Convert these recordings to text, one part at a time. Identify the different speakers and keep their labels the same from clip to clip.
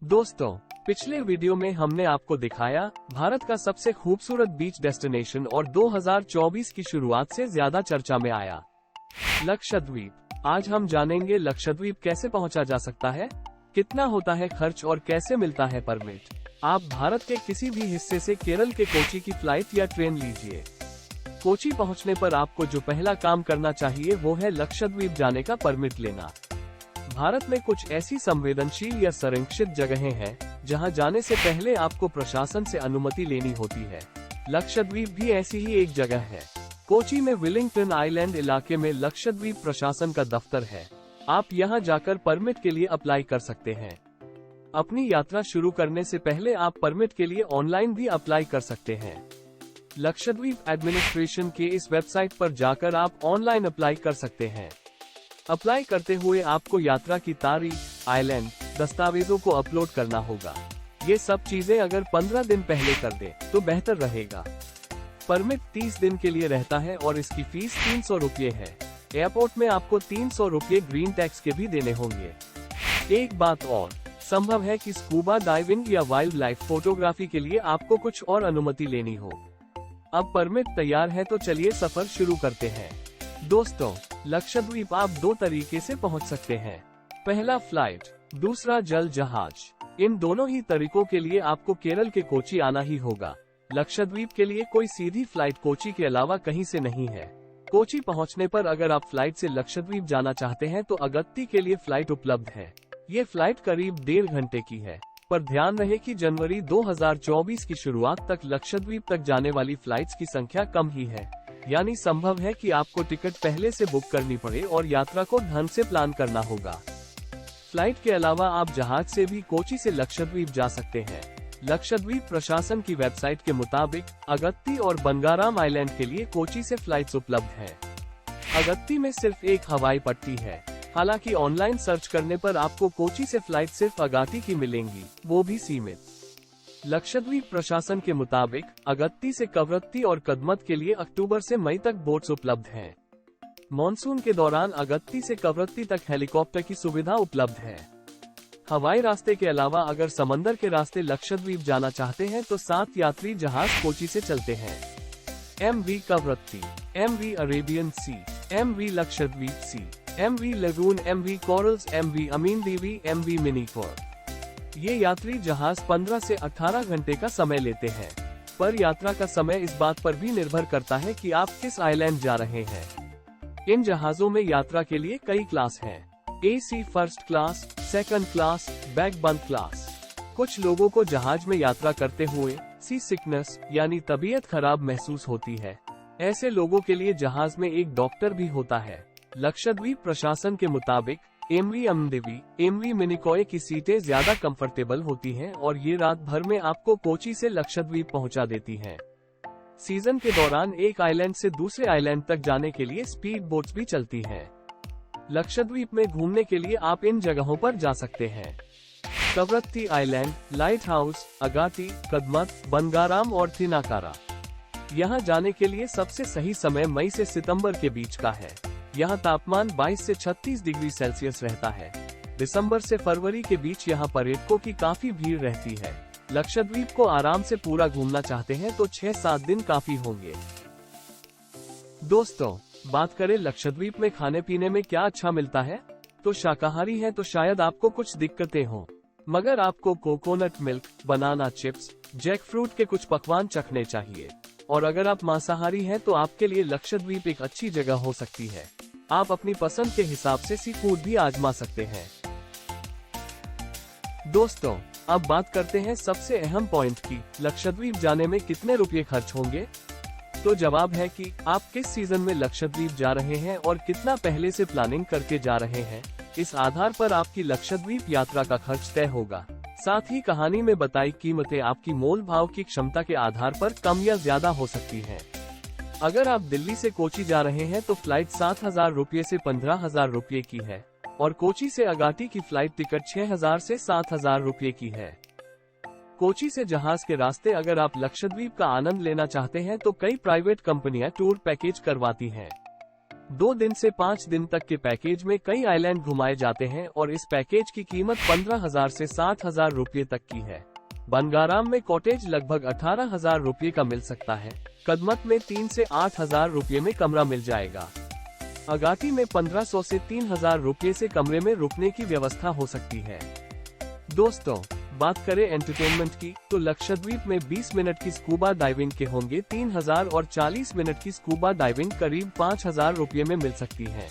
Speaker 1: दोस्तों, पिछले वीडियो में हमने आपको दिखाया भारत का सबसे खूबसूरत बीच डेस्टिनेशन और 2024 की शुरुआत से ज्यादा चर्चा में आया लक्षद्वीप। आज हम जानेंगे लक्षद्वीप कैसे पहुंचा जा सकता है, कितना होता है खर्च और कैसे मिलता है परमिट। आप भारत के किसी भी हिस्से से केरल के कोची की फ्लाइट या ट्रेन लीजिए। कोची पहुंचने पर आपको जो पहला काम करना चाहिए वो है लक्षद्वीप जाने का परमिट लेना। भारत में कुछ ऐसी संवेदनशील या संरक्षित जगहें हैं जहां जाने से पहले आपको प्रशासन से अनुमति लेनी होती है। लक्षद्वीप भी ऐसी ही एक जगह है। कोची में वेलिंगटन आइलैंड इलाके में लक्षद्वीप प्रशासन का दफ्तर है। आप यहां जाकर परमिट के लिए अप्लाई कर सकते हैं। अपनी यात्रा शुरू करने से पहले आप परमिट के लिए ऑनलाइन भी अप्लाई कर सकते हैं। लक्षद्वीप एडमिनिस्ट्रेशन के इस वेबसाइट पर जाकर आप ऑनलाइन अप्लाई कर सकते हैं। अप्लाई करते हुए आपको यात्रा की तारीख, आइलैंड, दस्तावेजों को अपलोड करना होगा। ये सब चीजें अगर 15 दिन पहले कर दे तो बेहतर रहेगा। परमिट 30 दिन के लिए रहता है और इसकी फीस 300 रुपये है। एयरपोर्ट में आपको 300 रुपये ग्रीन टैक्स के भी देने होंगे। एक बात और, संभव है कि स्कूबा डाइविंग या वाइल्ड लाइफ फोटोग्राफी के लिए आपको कुछ और अनुमति लेनी हो। अब परमिट तैयार है तो चलिए सफर शुरू करते हैं। दोस्तों, लक्षद्वीप आप दो तरीके से पहुंच सकते हैं। पहला फ्लाइट, दूसरा जल जहाज। इन दोनों ही तरीकों के लिए आपको केरल के कोची आना ही होगा। लक्षद्वीप के लिए कोई सीधी फ्लाइट कोची के अलावा कहीं से नहीं है। कोची पहुंचने पर अगर आप फ्लाइट से लक्षद्वीप जाना चाहते हैं तो अगत्ती के लिए फ्लाइट उपलब्ध है। ये फ्लाइट करीब 1.5 घंटे की है, पर ध्यान रहे कि जनवरी 2024 की शुरुआत तक लक्षद्वीप तक जाने वाली फ्लाइट्स की संख्या कम ही है, यानी संभव है कि आपको टिकट पहले से बुक करनी पड़े और यात्रा को ढंग से प्लान करना होगा। फ्लाइट के अलावा आप जहाज से भी कोची से लक्षद्वीप जा सकते हैं। लक्षद्वीप प्रशासन की वेबसाइट के मुताबिक अगत्ती और बंगाराम आइलैंड के लिए कोची से फ्लाइट्स उपलब्ध हैं। अगत्ती में सिर्फ एक हवाई पट्टी है। हालांकि ऑनलाइन सर्च करने पर आपको कोची से फ्लाइट सिर्फ अगाती की मिलेंगी, वो भी सीमित। लक्षद्वीप प्रशासन के मुताबिक अगत्ती से कवरत्ती और कदमत के लिए अक्टूबर से मई तक बोट्स उपलब्ध हैं। मॉनसून के दौरान अगत्ती से कवरत्ती तक हेलीकॉप्टर की सुविधा उपलब्ध है। हवाई रास्ते के अलावा अगर समंदर के रास्ते लक्षद्वीप जाना चाहते हैं तो 7 यात्री जहाज कोची से चलते हैं। MV कवरत्ती, MV अरेबियन सी, MV लक्षद्वीप सी, MV lagoon, MV corals, MV अमीन देवी, MV मिनीकोर। ये यात्री जहाज 15 से 18 घंटे का समय लेते हैं, पर यात्रा का समय इस बात पर भी निर्भर करता है कि आप किस आइलैंड जा रहे हैं। इन जहाजों में यात्रा के लिए कई क्लास हैं। AC first class, second class, bag बंद क्लास। कुछ लोगों को जहाज में यात्रा करते हुए सी सिकनेस यानी तबीयत खराब महसूस होती है। ऐसे लोगों के लिए जहाज में एक डॉक्टर भी होता है। लक्षद्वीप प्रशासन के मुताबिक MV अमदेवी, MV मिनिकॉय की सीटें ज्यादा कंफर्टेबल होती हैं और ये रात भर में आपको कोची से लक्षद्वीप पहुंचा देती हैं। सीजन के दौरान एक आइलैंड से दूसरे आइलैंड तक जाने के लिए स्पीड बोट्स भी चलती हैं। लक्षद्वीप में घूमने के लिए आप इन जगहों पर जा सकते हैं: Kavaratti island, lighthouse, Agatti, Kadmat, Bangaram और थिनाकारा। यहाँ जाने के लिए सबसे सही समय मई से सितंबर के बीच का है। यहाँ तापमान 22 से 36 डिग्री सेल्सियस रहता है। दिसंबर से फरवरी के बीच यहाँ पर्यटकों की काफी भीड़ रहती है। लक्षद्वीप को आराम से पूरा घूमना चाहते हैं तो 6-7 दिन काफी होंगे। दोस्तों, बात करें लक्षद्वीप में खाने पीने में क्या अच्छा मिलता है, तो शाकाहारी है तो शायद आपको कुछ दिक्कतें हों, मगर आपको coconut milk, banana chips, jackfruit के कुछ पकवान चखने चाहिए। और अगर आप मांसाहारी हैं तो आपके लिए लक्षद्वीप एक अच्छी जगह हो सकती है। आप अपनी पसंद के हिसाब से सी फूड भी आजमा सकते हैं। दोस्तों, अब बात करते हैं सबसे अहम पॉइंट की, लक्षद्वीप जाने में कितने रुपये खर्च होंगे। तो जवाब है कि आप किस सीजन में लक्षद्वीप जा रहे हैं और कितना पहले से प्लानिंग करके जा रहे हैं, इस आधार पर आपकी लक्षद्वीप यात्रा का खर्च तय होगा। साथ ही कहानी में बताई कीमतें आपकी मोल भाव की क्षमता के आधार पर कम या ज्यादा हो सकती हैं। अगर आप दिल्ली से कोची जा रहे हैं तो फ्लाइट 7,000 रुपये से 15,000 रुपये की है और कोची से अगाटी की फ्लाइट टिकट 6,000 से 7,000 रुपये की है। कोची से जहाज के रास्ते अगर आप लक्षद्वीप का आनंद लेना चाहते हैं तो कई प्राइवेट कंपनियां टूर पैकेज करवाती हैं। 2 दिन से 5 दिन तक के पैकेज में कई आइलैंड घुमाए जाते हैं और इस पैकेज की कीमत 15,000 से 60,000 रुपये तक की है। बनगाराम में कॉटेज लगभग 18,000 रुपये का मिल सकता है। कदमत में 3 से 8,000 रुपये में कमरा मिल जाएगा। अगाती में 1500 से 3,000 रुपये से कमरे में रुकने की व्यवस्था हो सकती है। दोस्तों, बात करें एंटरटेनमेंट की, तो लक्षद्वीप में 20 मिनट की स्कूबा डाइविंग के होंगे 3,000 और 40 मिनट की स्कूबा डाइविंग करीब 5,000 रुपये में मिल सकती है।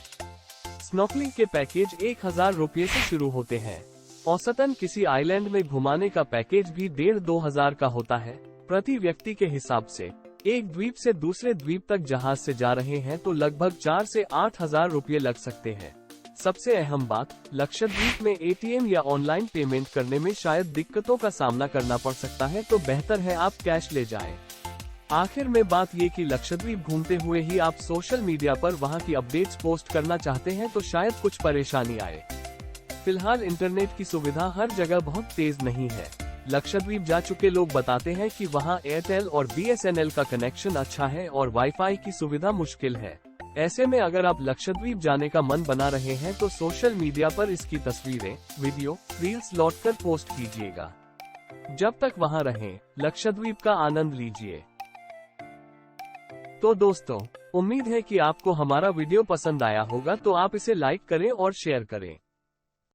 Speaker 1: स्नॉर्कलिंग के पैकेज 1,000 रुपये से शुरू होते हैं। औसतन किसी आइलैंड में घुमाने का पैकेज भी 1,500-2,000 का होता है प्रति व्यक्ति के हिसाब से। एक द्वीप से दूसरे द्वीप तक जहाज से जा रहे हैं तो लगभग 4 से 8,000 रुपये लग सकते हैं। सबसे अहम बात, लक्षद्वीप में एटीएम या ऑनलाइन पेमेंट करने में शायद दिक्कतों का सामना करना पड़ सकता है, तो बेहतर है आप कैश ले जाएं। आखिर में बात ये कि लक्षद्वीप घूमते हुए ही आप सोशल मीडिया पर वहां की अपडेट्स पोस्ट करना चाहते हैं तो शायद कुछ परेशानी आए। फिलहाल इंटरनेट की सुविधा हर जगह बहुत तेज नहीं है। लक्षद्वीप जा चुके लोग बताते हैं कि वहां एयरटेल और BSNL का कनेक्शन अच्छा है और वाईफाई की सुविधा मुश्किल है। ऐसे में अगर आप लक्षद्वीप जाने का मन बना रहे हैं तो सोशल मीडिया पर इसकी तस्वीरें, वीडियो, रील्स लौटकर पोस्ट कीजिएगा। जब तक वहां रहें, लक्षद्वीप का आनंद लीजिए। तो दोस्तों, उम्मीद है कि आपको हमारा वीडियो पसंद आया होगा, तो आप इसे लाइक करें और शेयर करें।